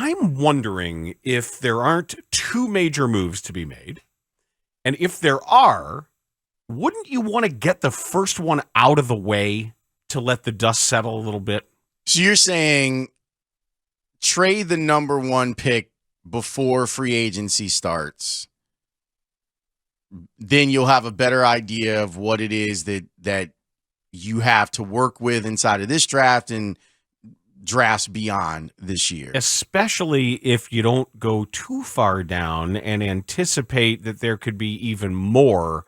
I'm wondering if there aren't two major moves to be made. And if there are, wouldn't you want to get the first one out of the way to let the dust settle a little bit? So you're saying trade the number one pick before free agency starts. Then you'll have a better idea of what it is that you have to work with inside of this draft and drafts beyond this year. Especially if you don't go too far down and anticipate that there could be even more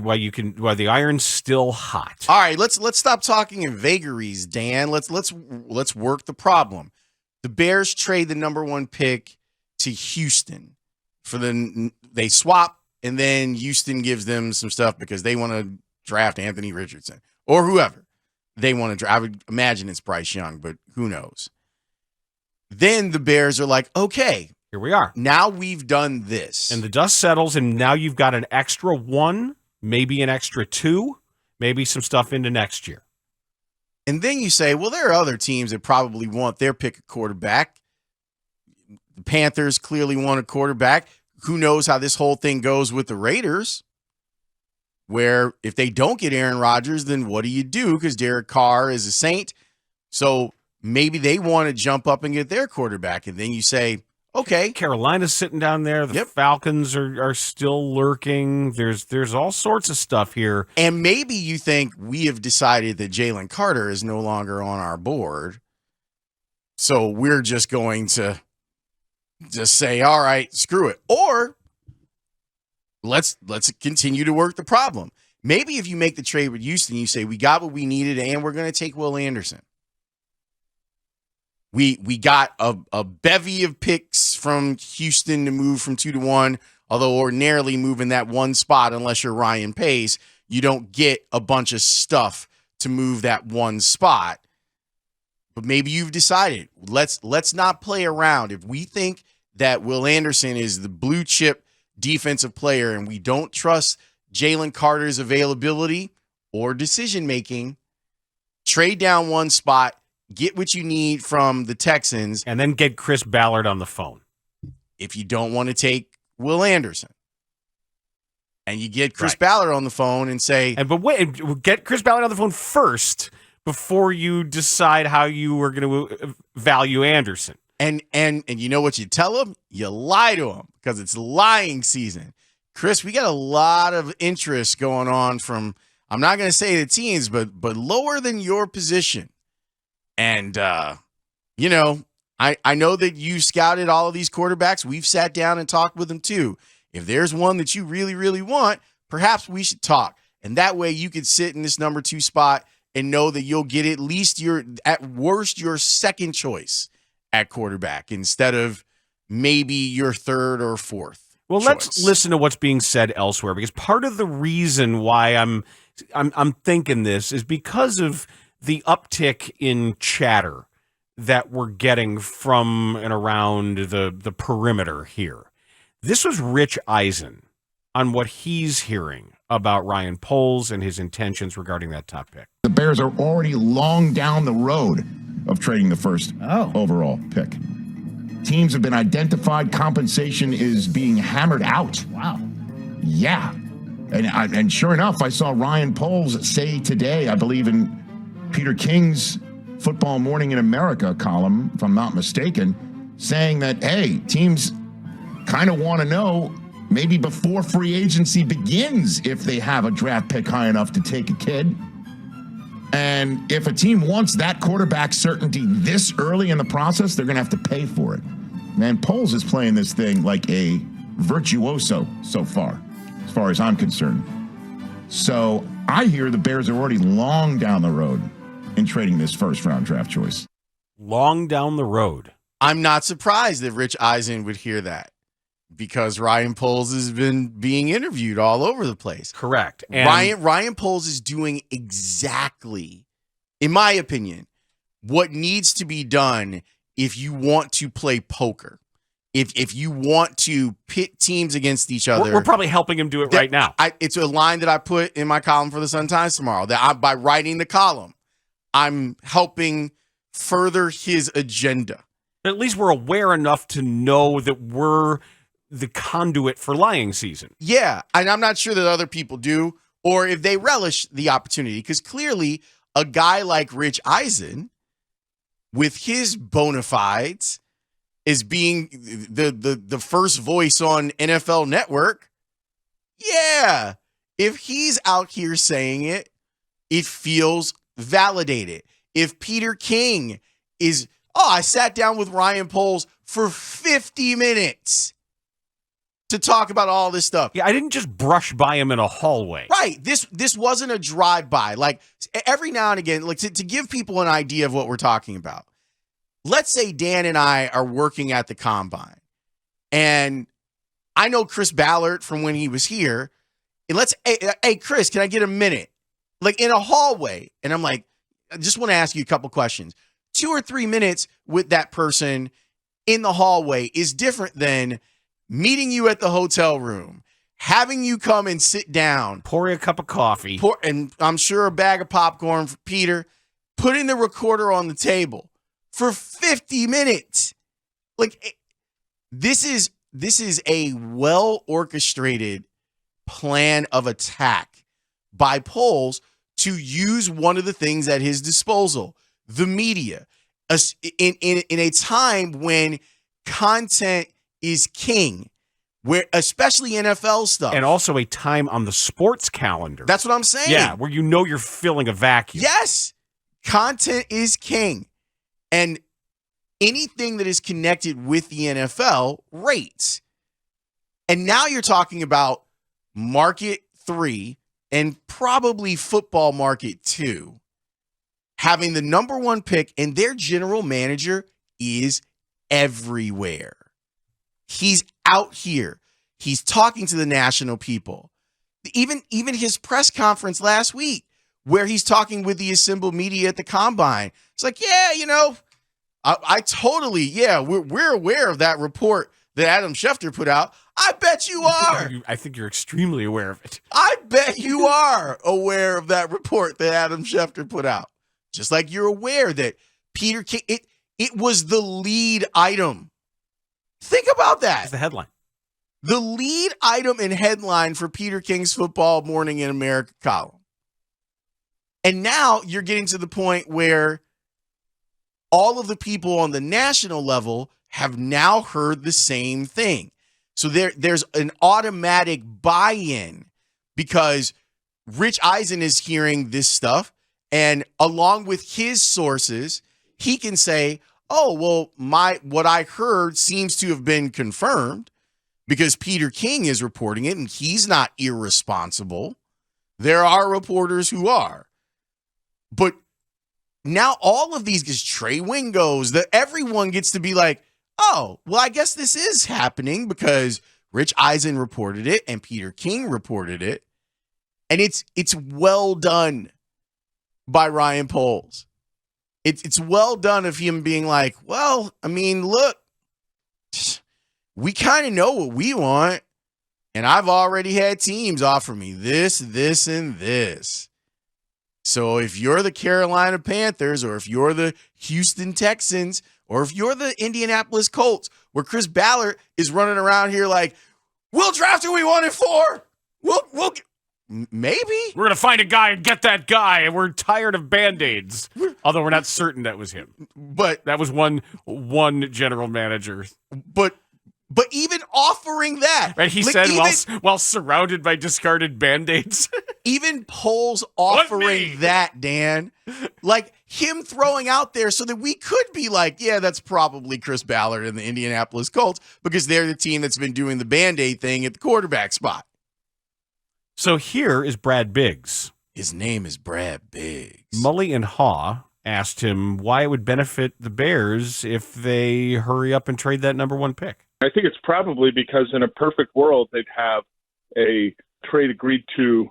while the iron's still hot. All right, let's stop talking in vagaries, Dan. Let's work the problem. The Bears trade the number one pick to Houston they swap, and then Houston gives them some stuff because they want to draft Anthony Richardson or whoever they want to draft. I would imagine it's Bryce Young, but who knows? Then the Bears are like, okay, here we are. Now we've done this. And the dust settles, and now you've got an extra one, maybe an extra two, maybe some stuff into next year. And then you say, well, there are other teams that probably want their pick a quarterback. The Panthers clearly want a quarterback. Who knows how this whole thing goes with the Raiders, where if they don't get Aaron Rodgers, then what do you do? Because Derek Carr is a saint. So maybe they want to jump up and get their quarterback. And then you say, okay. Carolina's sitting down there. The Falcons are still lurking. There's all sorts of stuff here. And maybe you think we have decided that Jalen Carter is no longer on our board. So we're just going to just say, all right, screw it. Or let's continue to work the problem. Maybe if you make the trade with Houston, you say, we got what we needed and we're going to take Will Anderson. We got a bevy of picks from Houston to move from 2 to 1, although ordinarily moving that one spot, unless you're Ryan Pace, you don't get a bunch of stuff to move that one spot. But maybe you've decided, let's not play around. If we think that Will Anderson is the blue chip defensive player and we don't trust Jalen Carter's availability or decision-making, trade down one spot, get what you need from the Texans. And then get Chris Ballard on the phone. If you don't want to take Will Anderson. And you get Chris Ballard on the phone and say... But wait, get Chris Ballard on the phone first before you decide how you were going to value Anderson. And you know what you tell him? You lie to him because it's lying season. Chris, we got a lot of interest going on from, I'm not going to say the teams, but lower than your position. And, I know that you scouted all of these quarterbacks. We've sat down and talked with them too. If there's one that you really, really want, perhaps we should talk. And that way you could sit in this number 2 spot and know that you'll get at least at worst, your second choice at quarterback instead of maybe your third or fourth. Well, choice. Let's listen to what's being said elsewhere, because part of the reason why I'm thinking this is because of the uptick in chatter that we're getting from and around the perimeter here. This was Rich Eisen on what he's hearing about Ryan Poles and his intentions regarding that top pick. The Bears are already long down the road of trading the first overall pick. Teams have been identified. Compensation is being hammered out. Wow. Yeah. And sure enough, I saw Ryan Poles say today, I believe in Peter King's Football Morning in America column, if I'm not mistaken, saying that, hey, teams kind of want to know maybe before free agency begins if they have a draft pick high enough to take a kid. And if a team wants that quarterback certainty this early in the process, they're going to have to pay for it. Man, Poles is playing this thing like a virtuoso so far as I'm concerned. So I hear the Bears are already long down the road in trading this first-round draft choice. Long down the road. I'm not surprised that Rich Eisen would hear that because Ryan Poles has been being interviewed all over the place. Correct. And Ryan Poles is doing exactly, in my opinion, what needs to be done if you want to play poker. If you want to pit teams against each other. We're probably helping him do it right now. It's a line that I put in my column for the Sun-Times tomorrow, that by writing the column, I'm helping further his agenda. At least we're aware enough to know that we're the conduit for lying season. Yeah, and I'm not sure that other people do, or if they relish the opportunity, because clearly a guy like Rich Eisen, with his bona fides, is being the first voice on NFL Network. Yeah, if he's out here saying it, it feels validated. If Peter King is, I sat down with Ryan Poles for 50 minutes to talk about all this stuff. Yeah, I didn't just brush by him in a hallway. Right. This wasn't a drive-by. Like, every now and again, like to give people an idea of what we're talking about. Let's say Dan and I are working at the Combine, and I know Chris Ballard from when he was here. And hey, Chris, can I get a minute? Like, in a hallway. And I'm like, I just want to ask you a couple questions. 2 or 3 minutes with that person in the hallway is different than meeting you at the hotel room, having you come and sit down, pour you a cup of coffee, and I'm sure a bag of popcorn for Peter, putting the recorder on the table for 50 minutes. Like, this is a well orchestrated plan of attack by Poles to use one of the things at his disposal, the media, in a time when content is king, where especially NFL stuff. And also a time on the sports calendar. That's what I'm saying. Yeah, where you know you're filling a vacuum. Yes. Content is king. And anything that is connected with the NFL rates. And now you're talking about market 3 and probably football market 2 having the number 1 pick, and their general manager is everywhere. He's out here. He's talking to the national people. Even his press conference last week, where he's talking with the assembled media at the Combine. It's like, yeah, I totally, we're aware of that report that Adam Schefter put out. I bet you are. I think you're extremely aware of it. I bet you are aware of that report that Adam Schefter put out. Just like you're aware that Peter King, it was the lead item. Think about that. It's the headline. The lead item and headline for Peter King's Football Morning in America column. And now you're getting to the point where all of the people on the national level have now heard the same thing. So there's an automatic buy-in because Rich Eisen is hearing this stuff, and along with his sources, he can say, oh, well, what I heard seems to have been confirmed because Peter King is reporting it, and he's not irresponsible. There are reporters who are. But now all of these, because Trey Wingo's, everyone gets to be like, oh, well, I guess this is happening because Rich Eisen reported it and Peter King reported it. And it's well done by Ryan Poles. It's well done of him being like, well, I mean, look, we kind of know what we want. And I've already had teams offer me this, and this. So if you're the Carolina Panthers, or if you're the Houston Texans, or if you're the Indianapolis Colts, where Chris Ballard is running around here like, we'll draft who we want it for. We'll maybe. We're going to find a guy and get that guy, and we're tired of Band-Aids. Although we're not certain that was him. But that was one general manager. But even offering that. Right, he said while surrounded by discarded Band-Aids. Even Poles offering that, Dan. Like him throwing out there so that we could be like, yeah, that's probably Chris Ballard and the Indianapolis Colts because they're the team that's been doing the Band-Aid thing at the quarterback spot. So here is Brad Biggs. His name is Brad Biggs. Mully and Haugh asked him why it would benefit the Bears if they hurry up and trade that number 1 pick. I think it's probably because in a perfect world, they'd have a trade agreed to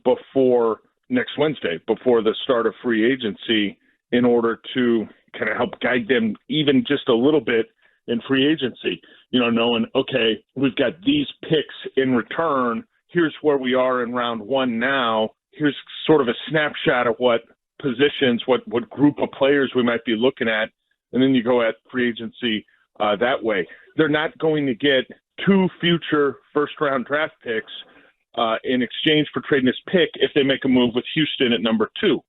before next Wednesday, before the start of free agency, in order to kind of help guide them even just a little bit in free agency, knowing, okay, we've got these picks in return. Here's where we are in round 1 now. Here's sort of a snapshot of what positions, what group of players we might be looking at and then you go at free agency that way. They're not going to get 2 future first-round draft picks in exchange for trading this pick if they make a move with Houston at number 2.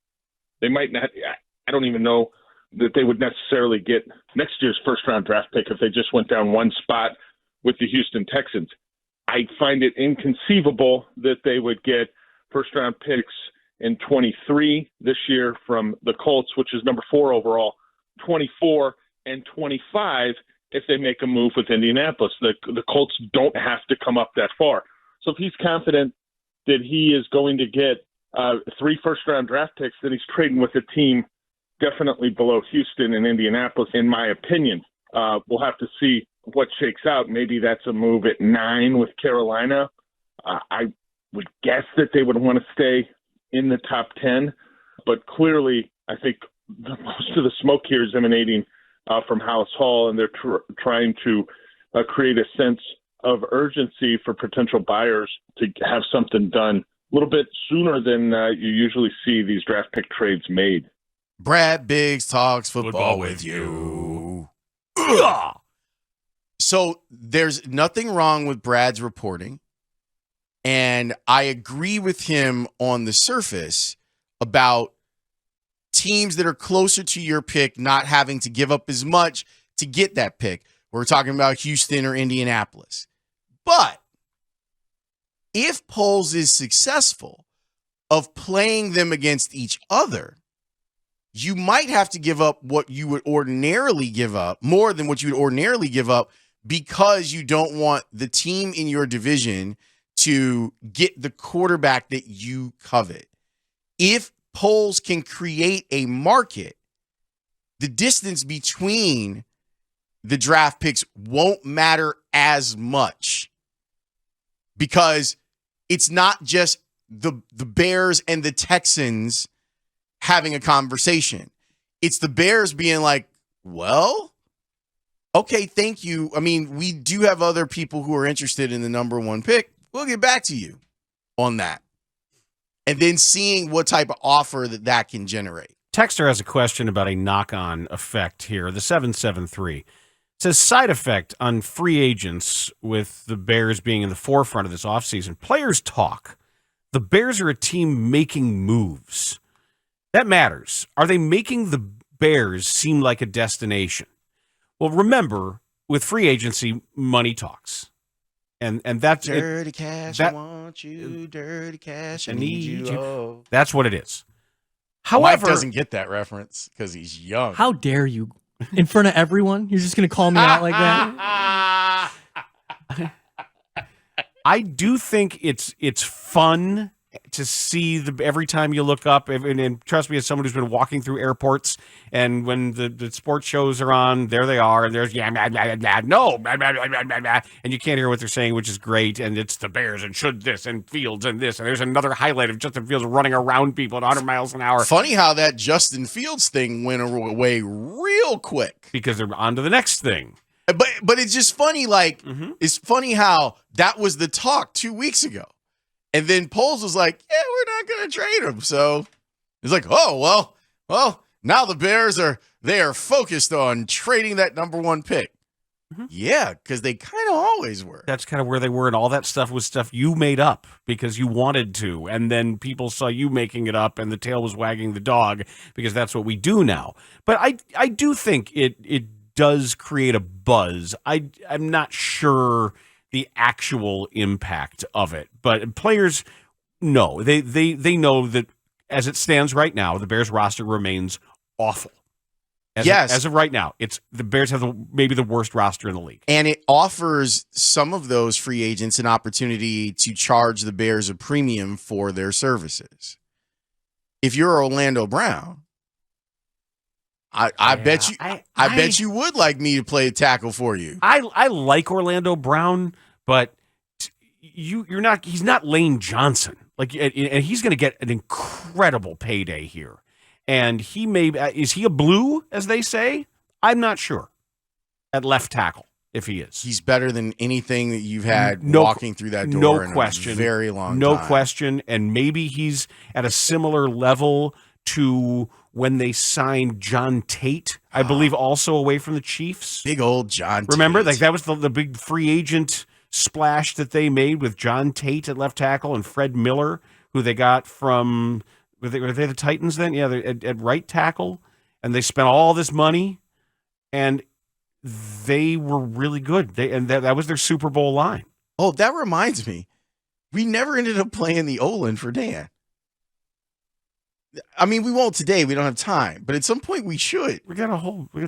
They might not – I don't even know that they would necessarily get next year's first-round draft pick if they just went down one spot with the Houston Texans. I find it inconceivable that they would get first-round picks in 23 this year from the Colts, which is number 4 overall, 24 and 25 if they make a move with Indianapolis. The Colts don't have to come up that far. So if he's confident that he is going to get 3 first-round draft picks, then he's trading with a team definitely below Houston and Indianapolis, in my opinion. We'll have to see what shakes out. Maybe that's a move at 9 with Carolina. I would guess that they would want to stay in the top 10, but clearly I think most of the smoke here is emanating from Haugh, and they're trying to create a sense of urgency for potential buyers to have something done a little bit sooner than you usually see these draft pick trades made. Brad Biggs talks football with you. So there's nothing wrong with Brad's reporting, and I agree with him on the surface about teams that are closer to your pick not having to give up as much to get that pick. We're talking about Houston or Indianapolis. But if Poles is successful of playing them against each other, you might have to give up what you would ordinarily give up, more than what you would ordinarily give up, because you don't want the team in your division to get the quarterback that you covet. If Poles can create a market, the distance between the draft picks won't matter as much, because it's not just the Bears and the Texans having a conversation. It's the Bears being like, well, okay, thank you. I mean, we do have other people who are interested in the number 1 pick. We'll get back to you on that. And then seeing what type of offer that can generate. Texter has a question about a knock-on effect here. The 773 says, side effect on free agents with the Bears being in the forefront of this offseason. Players talk. The Bears are a team making moves. That matters. Are they making the Bears seem like a destination? Well, remember, with free agency, money talks. And that's dirty cash, I want you. Dirty cash, I need you. Oh. That's what it is. However, Mike doesn't get that reference because he's young. How dare you? In front of everyone? You're just going to call me out like that? I do think it's fun to see every time you look up, and trust me, as someone who's been walking through airports, and when the sports shows are on, there they are, and there's and you can't hear what they're saying, which is great, and it's the Bears, and should this, and Fields, and this, and there's another highlight of Justin Fields running around people at 100 miles an hour. Funny how that Justin Fields thing went away real quick. Because they're on to the next thing. But it's just funny, it's funny how that was the talk 2 weeks ago. And then Poles was like, yeah, we're not going to trade him. So it's like, oh, well, now the Bears are focused on trading that number 1 pick. Mm-hmm. Yeah, because they kind of always were. That's kind of where they were. And all that stuff was stuff you made up because you wanted to. And then people saw you making it up and the tail was wagging the dog because that's what we do now. But I do think it does create a buzz. I'm not sure the actual impact of it, but players know they know that as it stands right now, the Bears roster remains awful. As of right now, the Bears have maybe the worst roster in the league, and it offers some of those free agents an opportunity to charge the Bears a premium for their services. If you're Orlando Brown, I bet you would like me to play a tackle for you. I like Orlando Brown, but you're not. He's not Lane Johnson. And he's going to get an incredible payday here. And is he a blue, as they say? I'm not sure. At left tackle, if he is, he's better than anything that you've had walking through that door. No question, a very long. No time. question, and maybe he's at a similar level to when they signed John Tate, I believe, also away from the Chiefs. Big old John Remember, Tate. like that was the big free agent splash that they made with John Tate at left tackle and Fred Miller, who they got from were they the Titans then? Yeah, at right tackle, and they spent all this money, and they were really good. That was their Super Bowl line. Oh, that reminds me. We never ended up playing the Olin for Dan. I mean, we won't today. We don't have time. But at some point, we should. We got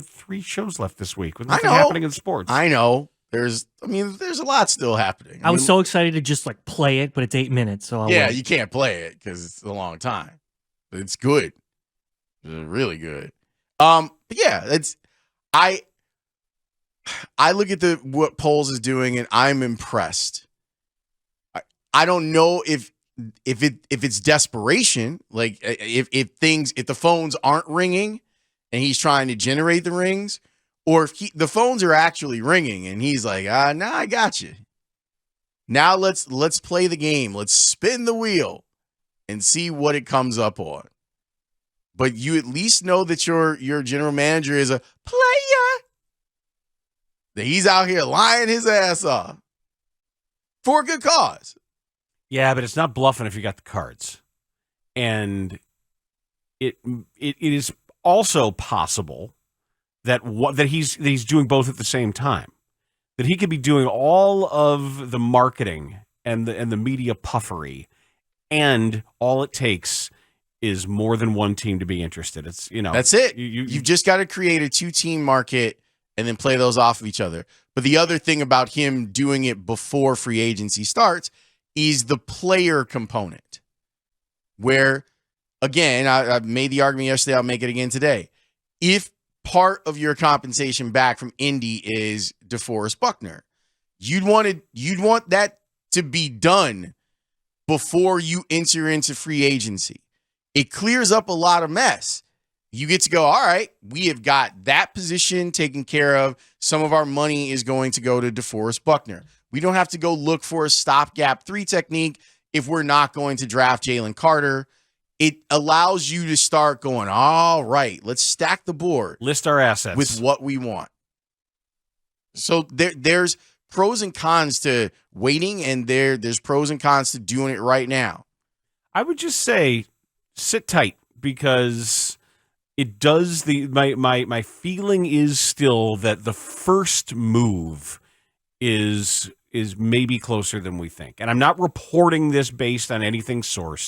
3 shows left this week with I nothing know. happening in sports. I know. There's a lot still happening. I was so excited to just like play it, but it's 8 minutes. So yeah, you can't play it because it's a long time. But it's good. It's really good. But yeah, I look at what Poles is doing and I'm impressed. I don't know if it's desperation, like if the phones aren't ringing and he's trying to generate the rings, or if the phones are actually ringing and he's like, nah, I got you. Now let's play the game. Let's spin the wheel and see what it comes up on. But you at least know that your general manager is a player. That he's out here lying his ass off for a good cause. Yeah, but it's not bluffing if you got the cards. And it is also possible that he's doing both at the same time. That he could be doing all of the marketing and the media puffery, and all it takes is more than one team to be interested. It's that's it. You've just got to create a 2-team market and then play those off of each other. But the other thing about him doing it before free agency starts is the player component, where, again, I made the argument yesterday, I'll make it again today. If part of your compensation back from Indy is DeForest Buckner, you'd want that to be done before you enter into free agency. It clears up a lot of mess. You get to go, all right, we have got that position taken care of. Some of our money is going to go to DeForest Buckner. We don't have to go look for a stopgap 3 technique if we're not going to draft Jalen Carter. It allows you to start going, all right, let's stack the board. List our assets. With what we want. So there's pros and cons to waiting, and there's pros and cons to doing it right now. I would just say sit tight, because it does my feeling is still that the first move is maybe closer than we think. And I'm not reporting this based on anything sourced.